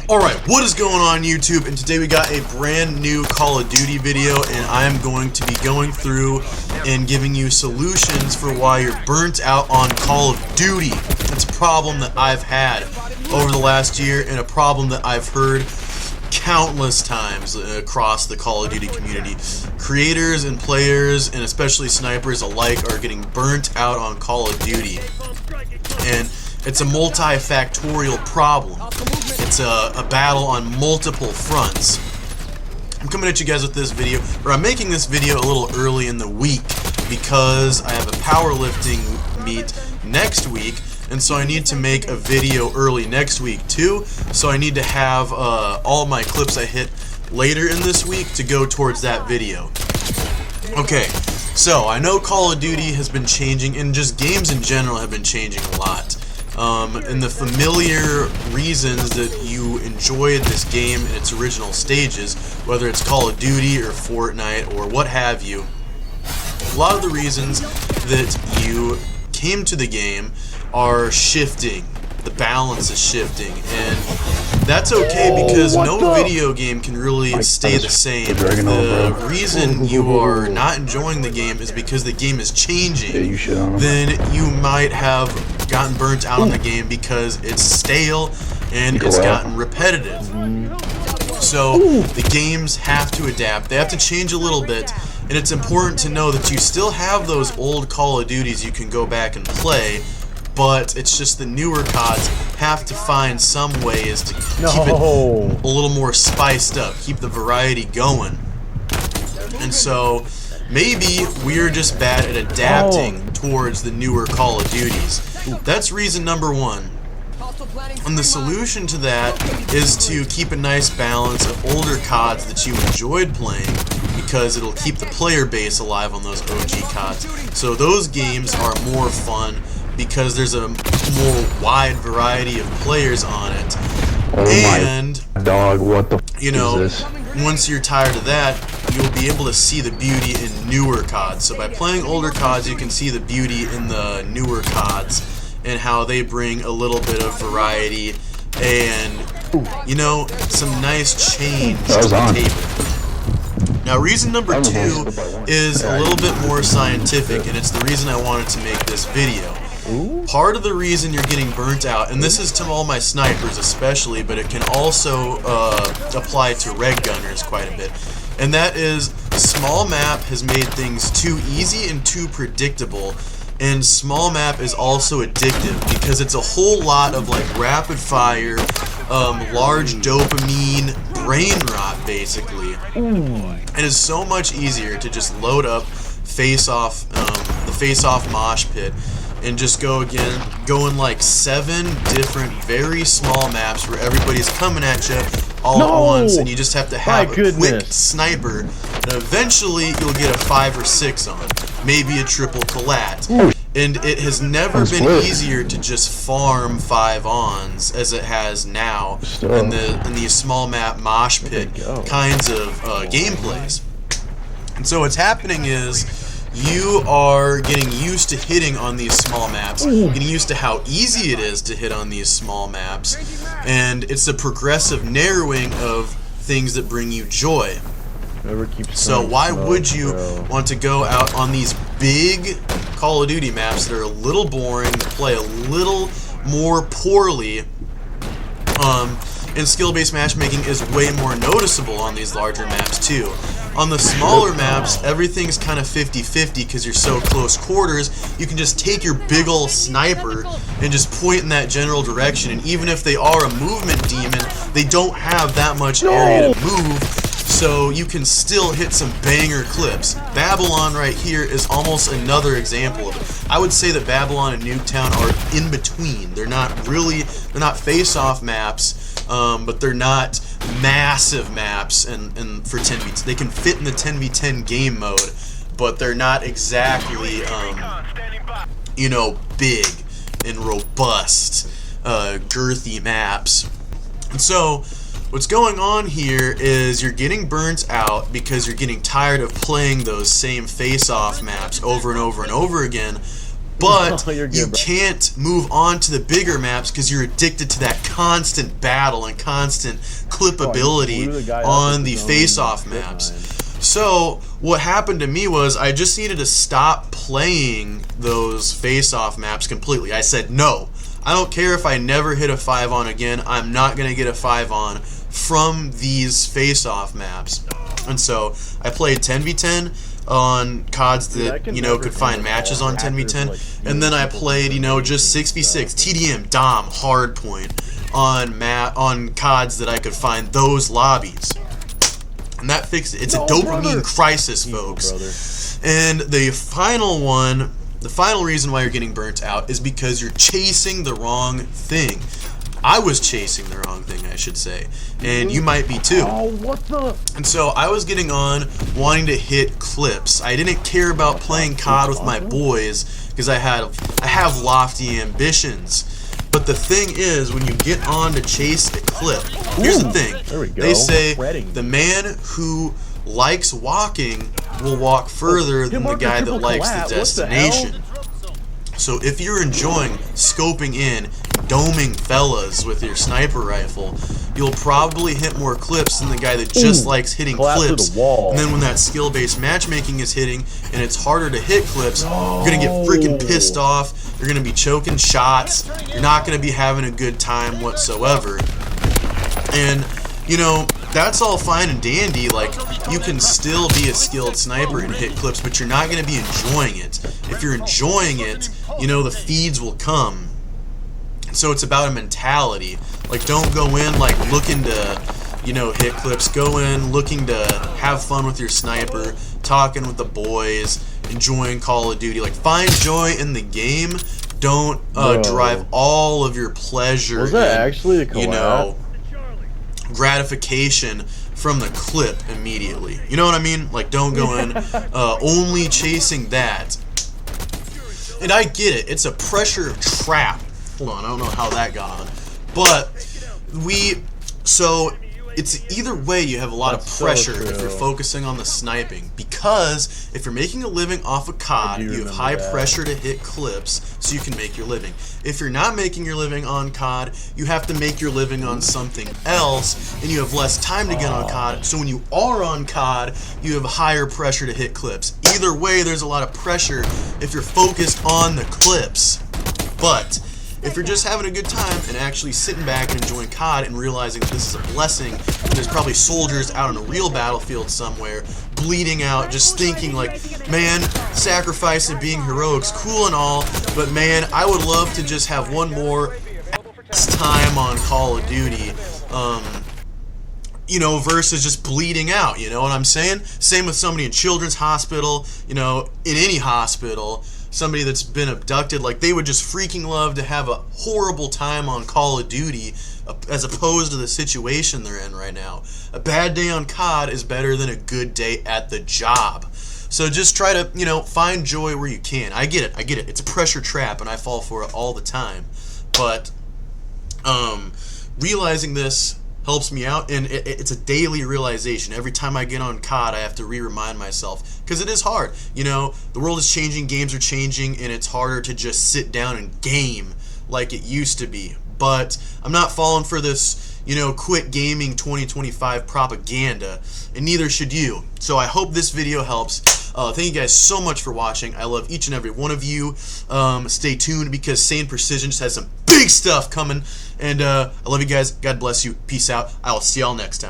Alright, what is going on YouTube? And today we got a brand new Call of Duty video, and I am going to be going through and giving you solutions for why you're burnt out on Call of Duty. It's a problem that I've had over the last year, and a problem that I've heard countless times across the Call of Duty community. Creators and players, and especially snipers alike, are getting burnt out on Call of Duty. And it's a multifactorial problem. It's a battle on multiple fronts. I'm coming at you guys with this video, or I'm making this video a little early in the week because I have a powerlifting meet next week, and so I need to make a video early next week too. So I need to have all my clips I hit later in this week to go towards that video. Okay, so I know Call of Duty has been changing, and just games in general have been changing a lot. And the familiar reasons that you enjoyed this game in its original stages, whether it's Call of Duty or Fortnite or what have you, a lot of the reasons that you came to the game are shifting. The balance is shifting, and that's okay because no video game can really stay the same. The reason you are not enjoying the game is because the game is changing. Then you might have gotten burnt out on the game because it's stale and it's gotten repetitive. So the games have to adapt. They have to change a little bit, and it's important to know that you still have those old Call of Duties you can go back and play, but it's just the newer CODs have to find some ways to keep it a little more spiced up, keep the variety going. And so maybe we're just bad at adapting towards the newer Call of Duties. That's reason number one. And the solution to that is to keep a nice balance of older CODs that you enjoyed playing, because it'll keep the player base alive on those OG CODs. So those games are more fun because there's a more wide variety of players on it. And dog, what the you know, is this? Once you're tired of that, you'll be able to see the beauty in newer CODs. So by playing older CODs, you can see the beauty in the newer CODs and how they bring a little bit of variety and, you know, some nice change to the table. Now, reason number two is a little bit more scientific, and it's the reason I wanted to make this video. Part of the reason you're getting burnt out, and this is to all my snipers especially, but it can also apply to reg gunners quite a bit, and that is small map has made things too easy and too predictable. And small map is also addictive because it's a whole lot of like rapid fire, large dopamine brain rot basically. It is so much easier to just load up the face-off mosh pit and just go in like 7 different very small maps where everybody's coming at you all at once, and you just have to have a quick sniper, and eventually you'll get a 5 or 6 on, maybe a triple collat. And it has never been easier to just farm 5-ons as it has now in these small map mosh pit kinds of gameplays. And so what's happening is you are getting used to hitting on these small maps, getting used to how easy it is to hit on these small maps, and it's a progressive narrowing of things that bring you joy. So why would you want to go out on these big Call of Duty maps that are a little boring, that play a little more poorly, and skill-based matchmaking is way more noticeable on these larger maps too. On the smaller maps, everything's kind of 50-50 because you're so close quarters. You can just take your big ol' sniper and just point in that general direction, and even if they are a movement demon, they don't have that much area to move, so you can still hit some banger clips. Babylon right here is almost another example of it. I would say that Babylon and Nuketown are in between. They're not face-off maps, but they're not massive maps, and for 10v10 they can fit in the 10v10 game mode, but they're not exactly you know, big and robust girthy maps. And so what's going on here is you're getting burnt out because you're getting tired of playing those same face-off maps over and over and over again, But You're good, you bro. can't move on to the bigger maps because you're addicted to that constant battle and constant clippability on the face-off maps. So what happened to me was I just needed to stop playing those face-off maps completely. I said, no, I don't care if I never hit a 5-on again. I'm not going to get a 5-on from these face-off maps. And so I played 10v10 on CODs that, you know, could find matches on 10v10. And then I played, you know, just 6v6, TDM, Dom, Hardpoint on CODs that I could find those lobbies. And that fixed it. It's a dopamine crisis, folks. And the final one, the final reason why you're getting burnt out is because you're chasing the wrong thing. I was chasing the wrong thing, I should say. And you might be too. Oh, what the? And so I was getting on wanting to hit clips. I didn't care about playing COD with my boys because I have lofty ambitions. But the thing is, when you get on to chase a clip, here's the thing. There we go. They say the man who likes walking will walk further than the guy that likes the destination. So if you're enjoying scoping in, doming fellas with your sniper rifle, you'll probably hit more clips than the guy that just likes hitting clips. And then when that skill-based matchmaking is hitting and it's harder to hit clips, you're gonna get freaking pissed off. You're gonna be choking shots. You're not gonna be having a good time whatsoever. And you know, that's all fine and dandy. Like, you can still be a skilled sniper and hit clips, but you're not going to be enjoying it. If you're enjoying it, you know, the feeds will come. So it's about a mentality. Like, don't go in, like, looking to, you know, hit clips. Go in looking to have fun with your sniper, talking with the boys, enjoying Call of Duty. Like, find joy in the game. Don't drive all of your pleasure Was that actually a collab? You know, gratification from the clip immediately. You know what I mean? Like, don't go in only chasing that. And I get it. It's a pressure trap. Hold on, I don't know how that got on. But so it's either way you have a lot of pressure if you're focusing on the sniping, because if you're making a living off of COD, you have high pressure to hit clips so you can make your living. If you're not making your living on COD, you have to make your living on something else, and you have less time to get on COD. So when you are on COD, you have higher pressure to hit clips. Either way, there's a lot of pressure if you're focused on the clips. But if you're just having a good time and actually sitting back and enjoying COD and realizing that this is a blessing, there's probably soldiers out on a real battlefield somewhere bleeding out, just thinking like, man, sacrifice and being heroic's cool and all, but man, I would love to just have one more time on Call of Duty, you know, versus just bleeding out, you know what I'm saying? Same with somebody in children's hospital, you know, in any hospital. Somebody that's been abducted, like, they would just freaking love to have a horrible time on Call of Duty as opposed to the situation they're in right now. A bad day on COD is better than a good day at the job. So just try to, you know, find joy where you can. I get it. It's a pressure trap and I fall for it all the time. But realizing this helps me out, and it's a daily realization. Every time I get on COD, I have to remind myself, because it is hard. You know, the world is changing, games are changing, and it's harder to just sit down and game like it used to be. But I'm not falling for this, you know, quit gaming 2025 propaganda, and neither should you. So I hope this video helps. Thank you guys so much for watching. I love each and every one of you. Stay tuned, because Sane Precision just has some big stuff coming. And I love you guys. God bless you. Peace out. I will see y'all next time.